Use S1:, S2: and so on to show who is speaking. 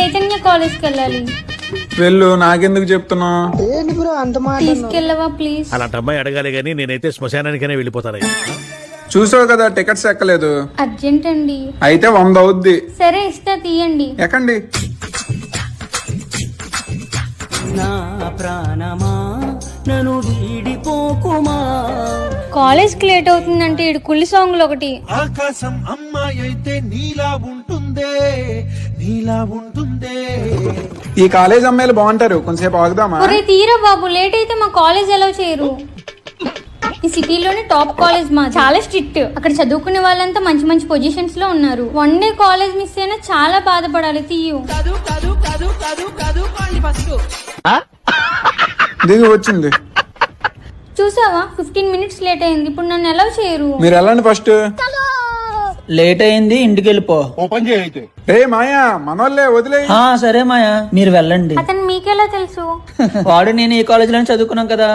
S1: చైతన్య కాలేజ్కి వెళ్ళాలి.
S2: వెళ్ళు, నాకెందుకు చెప్తున్నా?
S1: తీసుకెళ్ళవా ప్లీజ్?
S3: అలాంటి అమ్మాయి అడగాలి గానీ నేనైతే శ్మశానానికైనా వెళ్ళిపోతాను.
S2: చూసావు కదా టికెట్స్ ఎక్కలేదు.
S1: అర్జెంట్ అండి.
S2: అయితే 100 అవుద్ది.
S1: సరే ఇస్తా, తీయండి.
S2: ఎక్కండి.
S1: కాలేజ్ కి లేట్ అవుతుందంటే ఇడు కుళ్ళి సాంగ్లు ఒకటి.
S4: ఆకాశం అమ్మాయి అయితే నీలా ఉంటుందే, నీలా ఉంటుందే.
S2: ఈ కాలేజ్ అమ్మాయిలు బాగుంటారు, కొంచెంసేపు ఆగుదామా?
S1: ఒరే తీరా బాబు, లేట్ అయితే మా కాలేజ్ ఎలా చేయరు? ఈ సిటీలోనే టాప్ కాలేజ్ మా, చాలా స్ట్రిక్ట్. అక్కడ చదువుకునే వాళ్ళంతా మంచి మంచి పొజిషన్స్ లో ఉన్నారు. 1 డే కాలేజ్ మిస్ అయినా చాలా బాధపడాలి. తీయు.
S2: దిగి వచ్చింది.
S1: చూసావా 15 మినిట్స్ లేట్ అయింది. ఇప్పుడు నన్ను ఎలా చేయరు?
S2: మీరు వెళ్ళండి ఫస్ట్.
S5: లేట్ అయింది, ఇంటికి వెళ్ళిపో.
S2: రే మాయా, మనోళ్ళే, వదిలే.
S5: సరే మాయా, మీరు వెళ్ళండి.
S1: అతను మీకెలా తెలుసు?
S5: వాడు నేను ఈ కాలేజీలోనే చదువుకున్నాం కదా.